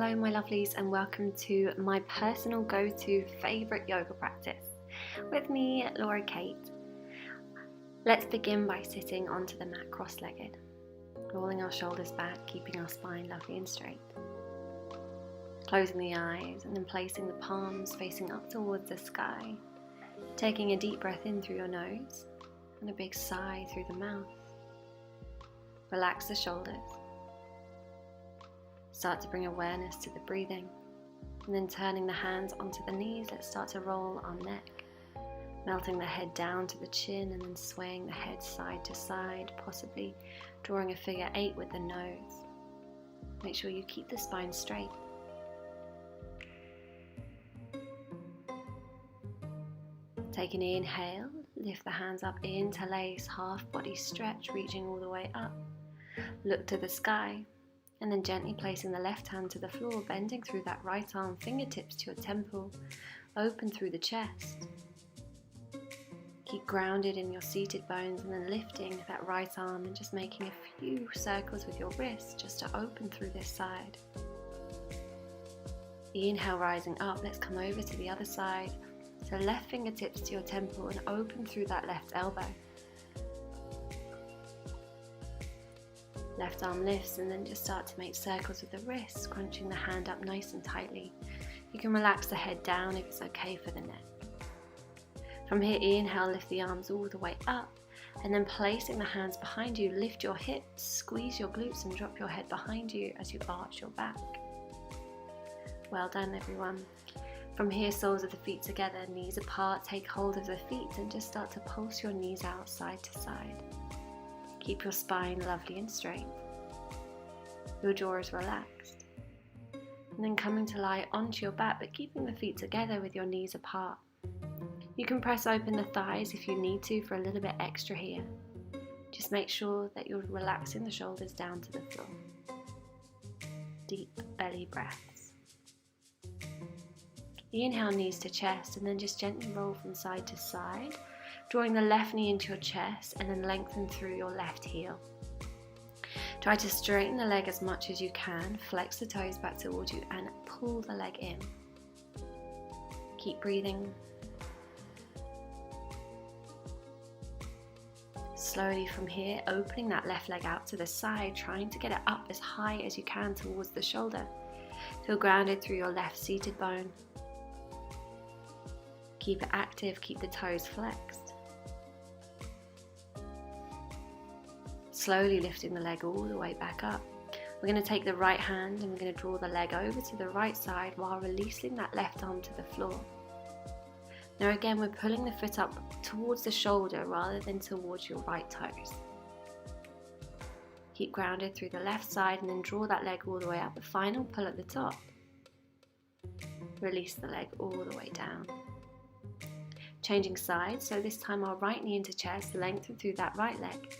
Hello my lovelies, and welcome to my personal go-to favourite yoga practice with me, Laura Kate. Let's begin by sitting onto the mat cross-legged, rolling our shoulders back, keeping our spine lovely and straight. Closing the eyes and then placing the palms facing up towards the sky, taking a deep breath in through your nose and a big sigh through the mouth. Relax the shoulders. Start to bring awareness to the breathing, and then turning the hands onto the knees, let's start to roll our neck, melting the head down to the chin and then swaying the head side to side, possibly drawing a figure 8 with the nose. Make sure you keep the spine straight. Take an inhale, lift the hands up, interlace, half body stretch, reaching all the way up. Look to the sky. And then gently placing the left hand to the floor, bending through that right arm, fingertips to your temple, open through the chest. Keep grounded in your seated bones and then lifting that right arm and just making a few circles with your wrist just to open through this side. Inhale, rising up, let's come over to the other side. So left fingertips to your temple and open through that left elbow. Left arm lifts and then just start to make circles with the wrist, scrunching the hand up nice and tightly. You can relax the head down if it's okay for the neck. From here, inhale, lift the arms all the way up, and then placing the hands behind you, lift your hips, squeeze your glutes and drop your head behind you as you arch your back. Well done everyone. From here, soles of the feet together, knees apart, take hold of the feet and just start to pulse your knees out side to side. Keep your spine lovely and straight. Your jaw is relaxed. And then coming to lie onto your back, but keeping the feet together with your knees apart. You can press open the thighs if you need to for a little bit extra here. Just make sure that you're relaxing the shoulders down to the floor. Deep belly breaths. Inhale, knees to chest, and then just gently roll from side to side, drawing the left knee into your chest and then lengthen through your left heel. Try to straighten the leg as much as you can, flex the toes back towards you and pull the leg in. Keep breathing. Slowly from here, opening that left leg out to the side, trying to get it up as high as you can towards the shoulder. Feel grounded through your left seated bone. Keep it active, keep the toes flexed. Slowly lifting the leg all the way back up. We're going to take the right hand and we're going to draw the leg over to the right side while releasing that left arm to the floor. Now again, we're pulling the foot up towards the shoulder rather than towards your right toes. Keep grounded through the left side and then draw that leg all the way up. A final pull at the top. Release the leg all the way down. Changing sides, so this time our right knee into chest, lengthen through that right leg.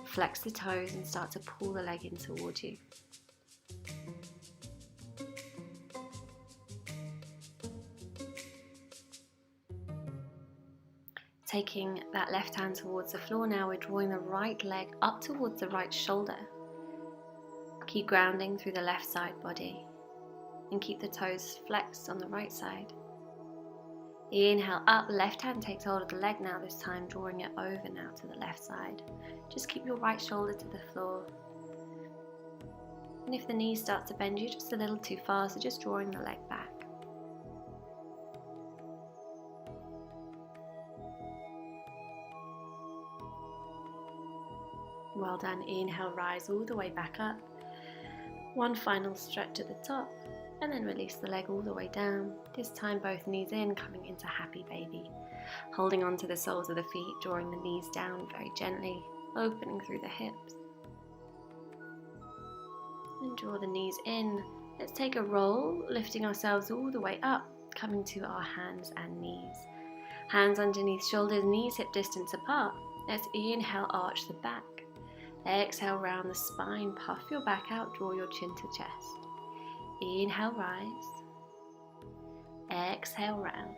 Flex the toes and start to pull the leg in towards you. Taking that left hand towards the floor now, we're drawing the right leg up towards the right shoulder. Keep grounding through the left side body and keep the toes flexed on the right side. Inhale up, left hand takes hold of the leg now, this time drawing it over now to the left side. Just keep your right shoulder to the floor. And if the knees start to bend you just a little too far, so just drawing the leg back. Well done. Inhale, rise all the way back up. One final stretch at the top. And then release the leg all the way down. This time both knees in, coming into happy baby. Holding on to the soles of the feet, drawing the knees down very gently, opening through the hips. And draw the knees in. Let's take a roll, lifting ourselves all the way up, coming to our hands and knees. Hands underneath shoulders, knees hip distance apart. Let's inhale, arch the back. Exhale, round the spine, puff your back out, draw your chin to chest. Inhale, rise. Exhale, round.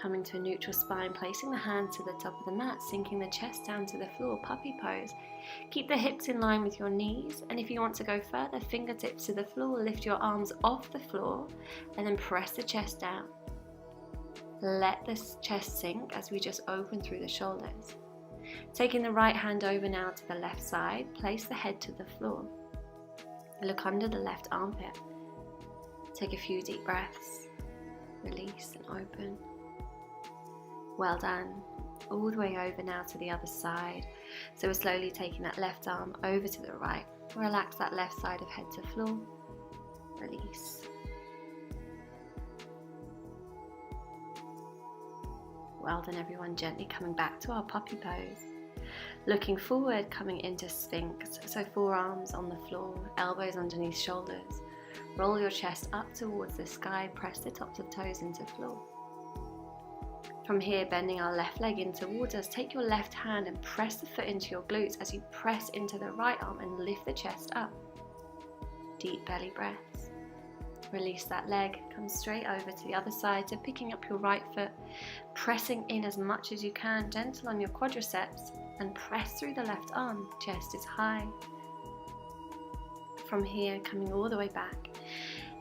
Coming to a neutral spine, placing the hands to the top of the mat, sinking the chest down to the floor, puppy pose. Keep the hips in line with your knees, and if you want to go further, fingertips to the floor, lift your arms off the floor, and then press the chest down. Let the chest sink as we just open through the shoulders. Taking the right hand over now to the left side, place the head to the floor. Look under the left armpit. Take a few deep breaths. Release and open. Well done. All the way over now to the other side. So we're slowly taking that left arm over to the right. Relax that left side of head to floor. Release. Well done everyone, gently coming back to our puppy pose. Looking forward, coming into Sphinx. So forearms on the floor, elbows underneath shoulders. Roll your chest up towards the sky, press the tops of toes into floor. From here, bending our left leg in towards us, take your left hand and press the foot into your glutes as you press into the right arm and lift the chest up. Deep belly breaths. Release that leg, come straight over to the other side, so picking up your right foot, pressing in as much as you can, gentle on your quadriceps, and press through the left arm, chest is high. From here, coming all the way back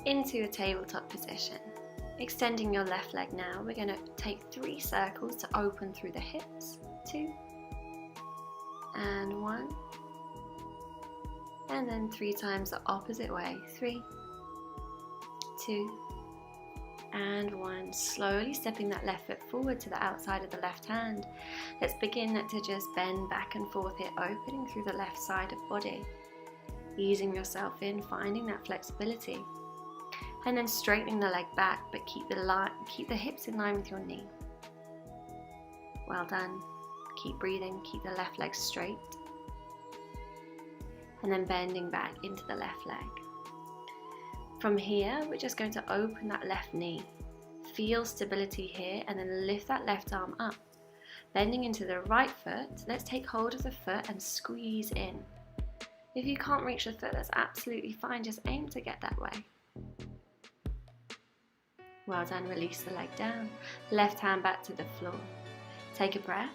into a tabletop position. Extending your left leg now, we're going to take 3 circles to open through the hips. 2 and 1, and then 3 times the opposite way. 3, 2 and 1. Slowly stepping that left foot forward to the outside of the left hand. Let's begin to just bend back and forth here, opening through the left side of body. Easing yourself in, finding that flexibility. And then straightening the leg back, but keep the hips in line with your knee. Well done. Keep breathing, keep the left leg straight. And then bending back into the left leg. From here, we're just going to open that left knee. Feel stability here, and then lift that left arm up. Bending into the right foot, let's take hold of the foot and squeeze in. If you can't reach the foot, that's absolutely fine, just aim to get that way. Well done, release the leg down. Left hand back to the floor. Take a breath,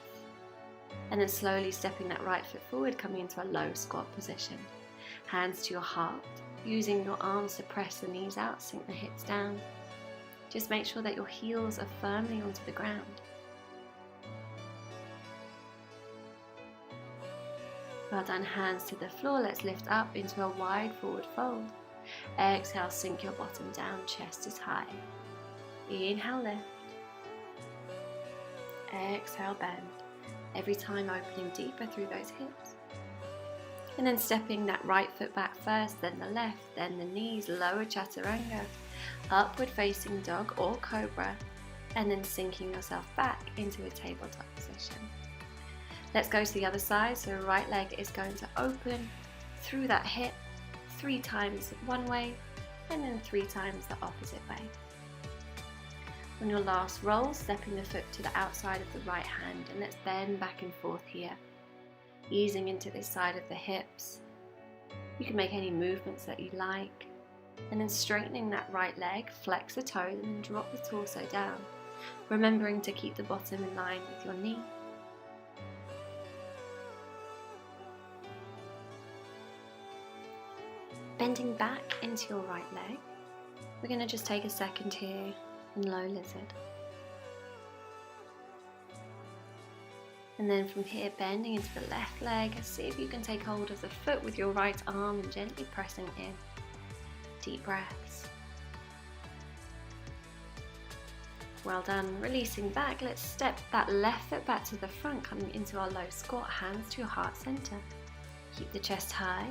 and then slowly stepping that right foot forward, coming into a low squat position. Hands to your heart, using your arms to press the knees out, sink the hips down. Just make sure that your heels are firmly onto the ground. Well done, hands to the floor. Let's lift up into a wide forward fold. Exhale, sink your bottom down, chest is high. Inhale, lift. Exhale, bend. Every time opening deeper through those hips. And then stepping that right foot back first, then the left, then the knees, lower chaturanga, upward facing dog or cobra, and then sinking yourself back into a tabletop position. Let's go to the other side. So right leg is going to open through that hip 3 times one way, and then 3 times the opposite way. On your last roll, stepping the foot to the outside of the right hand, and let's bend back and forth here, easing into this side of the hips. You can make any movements that you like, and then straightening that right leg, flex the toes, and then drop the torso down, remembering to keep the bottom in line with your knee. Bending back into your right leg, we're going to just take a second here in low lizard. And then from here, bending into the left leg, see if you can take hold of the foot with your right arm and gently pressing in. Deep breaths. Well done. Releasing back, let's step that left foot back to the front, coming into our low squat, hands to your heart center. Keep the chest high.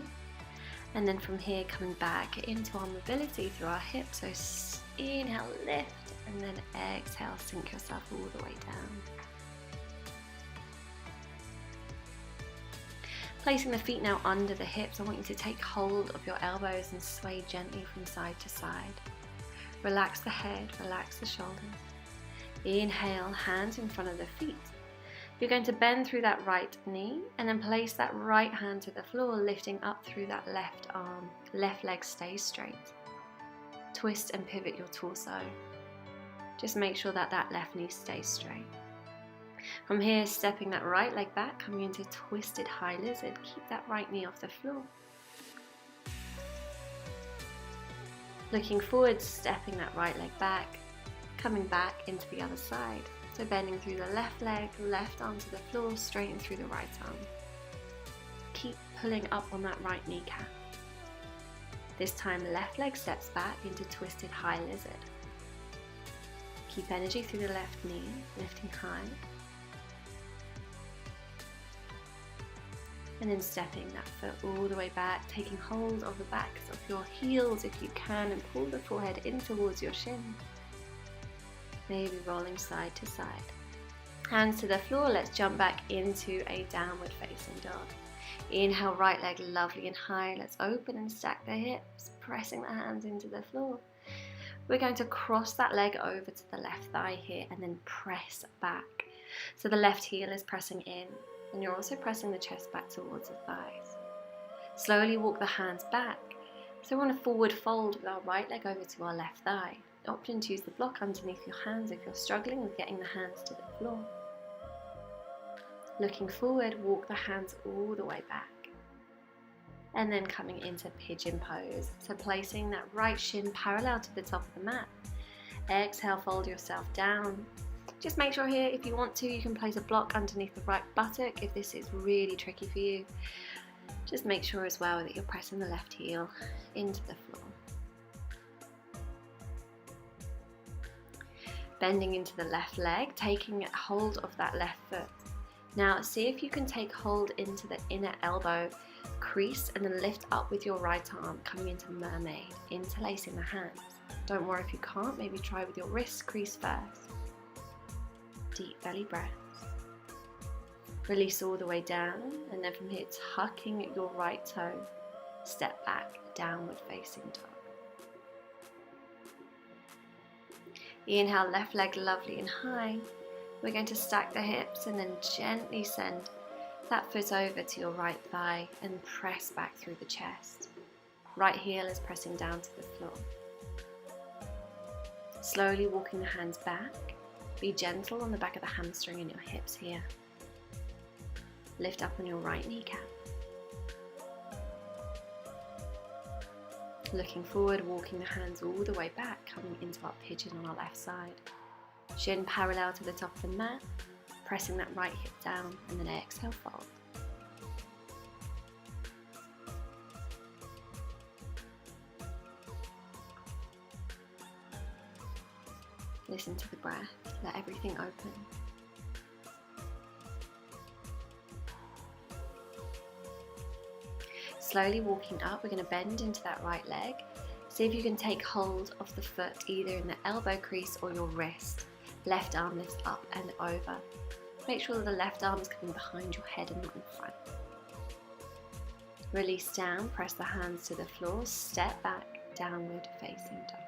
And then from here, coming back into our mobility through our hips. So inhale, lift, and then exhale, sink yourself all the way down. Placing the feet now under the hips, I want you to take hold of your elbows and sway gently from side to side. Relax the head, relax the shoulders. Inhale, hands in front of the feet. You're going to bend through that right knee and then place that right hand to the floor, lifting up through that left arm. Left leg stays straight. Twist and pivot your torso. Just make sure that that left knee stays straight. From here, stepping that right leg back, coming into twisted high lizard. Keep that right knee off the floor. Looking forward, stepping that right leg back, coming back into the other side. So bending through the left leg, left arm to the floor, straighten through the right arm. Keep pulling up on that right kneecap. This time, left leg steps back into twisted high lizard. Keep energy through the left knee, lifting high. And then stepping that foot all the way back, taking hold of the backs of your heels if you can, and pull the forehead in towards your shin. Maybe rolling side to side. Hands to the floor, let's jump back into a downward facing dog. Inhale, right leg lovely and high. Let's open and stack the hips, pressing the hands into the floor. We're going to cross that leg over to the left thigh here and then press back. So the left heel is pressing in, and you're also pressing the chest back towards the thighs. Slowly walk the hands back. So we're on a forward fold with our right leg over to our left thigh. Option to use the block underneath your hands if you're struggling with getting the hands to the floor. Looking forward, walk the hands all the way back. And then coming into pigeon pose. So placing that right shin parallel to the top of the mat. Exhale, fold yourself down. Just make sure here, if you want to, you can place a block underneath the right buttock if this is really tricky for you. Just make sure as well that you're pressing the left heel into the floor. Bending into the left leg, taking hold of that left foot. Now see if you can take hold into the inner elbow crease and then lift up with your right arm, coming into mermaid, interlacing the hands. Don't worry if you can't, maybe try with your wrist crease first. Deep belly breaths. Release all the way down, and then from here tucking your right toe, step back, downward facing dog. Inhale, left leg lovely and high. We're going to stack the hips and then gently send that foot over to your right thigh and press back through the chest. Right heel is pressing down to the floor. Slowly walking the hands back. Be gentle on the back of the hamstring and your hips here. Lift up on your right kneecap. Looking forward, walking the hands all the way back, coming into our pigeon on our left side. Shin parallel to the top of the mat, pressing that right hip down, and then exhale, fold. Listen to the breath, let everything open. Slowly walking up, we're going to bend into that right leg. See if you can take hold of the foot either in the elbow crease or your wrist. Left arm lifts up and over. Make sure that the left arm is coming behind your head and not in front. Release down, press the hands to the floor, step back, downward facing dog.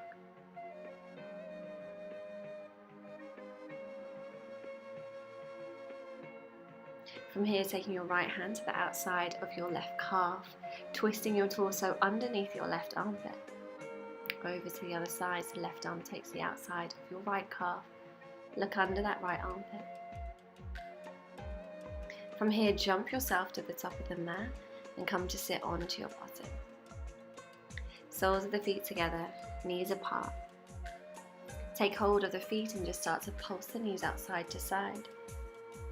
From here, taking your right hand to the outside of your left calf, twisting your torso underneath your left armpit. Over to the other side, so left arm takes the outside of your right calf. Look under that right armpit. From here, jump yourself to the top of the mat and come to sit onto your bottom. Soles of the feet together, knees apart. Take hold of the feet and just start to pulse the knees out side to side.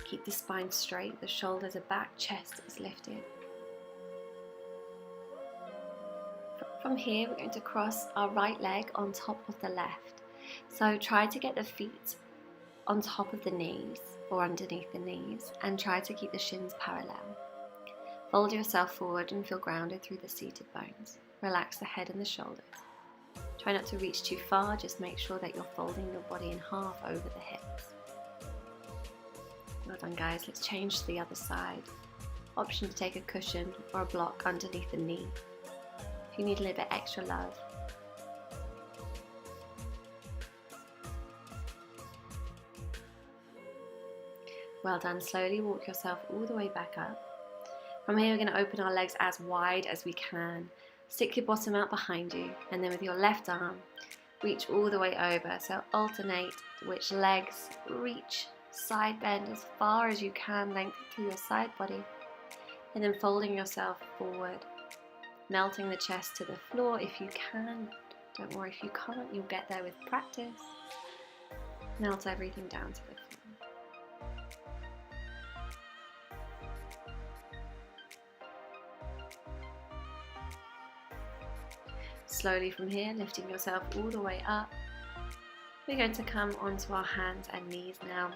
Keep the spine straight, the shoulders are back, chest is lifted. From here, we're going to cross our right leg on top of the left. So try to get the feet on top of the knees or underneath the knees, and try to keep the shins parallel. Fold yourself forward and feel grounded through the seated bones. Relax the head and the shoulders. Try not to reach too far, just make sure that you're folding your body in half over the hips. Well done guys, let's change to the other side. Option to take a cushion or a block underneath the knee if you need a little bit extra love. Well done, slowly walk yourself all the way back up. From here we're going to open our legs as wide as we can. Stick your bottom out behind you, and then with your left arm, Reach all the way over, so alternate which legs reach, side bend as far as you can, lengthen through your side body, and then folding yourself forward, melting the chest to the floor if you can. Don't worry if you can't, you'll get there with practice. Melt everything down to the floor. Slowly from here, lifting yourself all the way up. We're going to come onto our hands and knees now.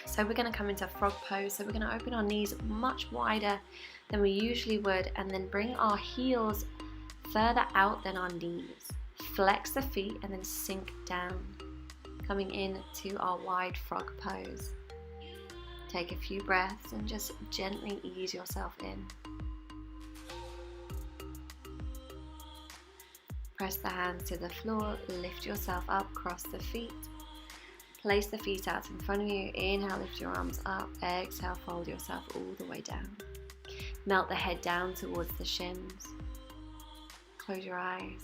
So we're going to come into frog pose. So we're going to open our knees much wider than we usually would, and then bring our heels further out than our knees. Flex the feet and then sink down, coming into our wide frog pose. Take a few breaths and just gently ease yourself in. Press the hands to the floor, lift yourself up, cross the feet. Place the feet out in front of you. Inhale, lift your arms up. Exhale, fold yourself all the way down. Melt the head down towards the shins. Close your eyes.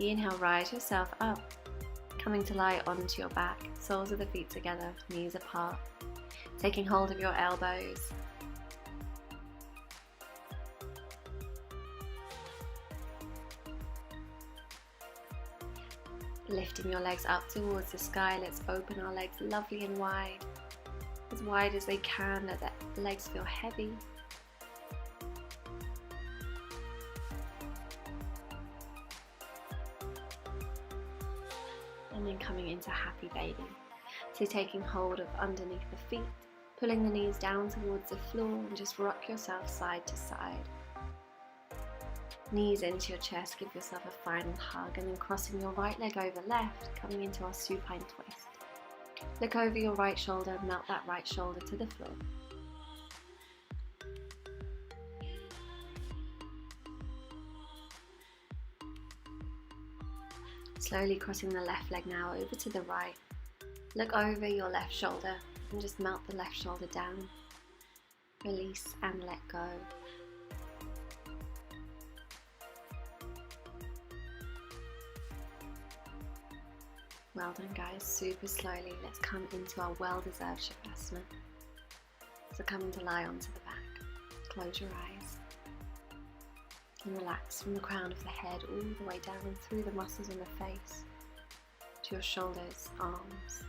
Inhale, rise yourself up, coming to lie onto your back. Soles of the feet together, knees apart. Taking hold of your elbows. Lifting your legs up towards the sky. Let's open our legs lovely and wide as they can. Let the legs feel heavy. And then coming into happy baby. So taking hold of underneath the feet, pulling the knees down towards the floor, and just rock yourself side to side. Knees into your chest, give yourself a final hug, and then crossing your right leg over left, coming into our supine twist. Look over your right shoulder, melt that right shoulder to the floor. Slowly crossing the left leg now over to the right. Look over your left shoulder and just melt the left shoulder down. Release and let go. Well done guys, super slowly. Let's come into our well-deserved Shavasana. So come to lie onto the back. Close your eyes. And relax from the crown of the head all the way down and through the muscles in the face to your shoulders, arms,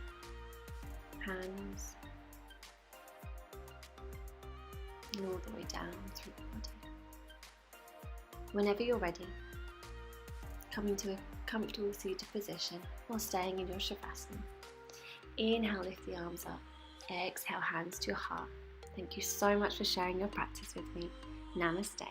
hands, and all the way down through the body. Whenever you're ready, come into a comfortable seated position while staying in your Shavasana. Inhale, lift the arms up. Exhale, hands to your heart. Thank you so much for sharing your practice with me. Namaste.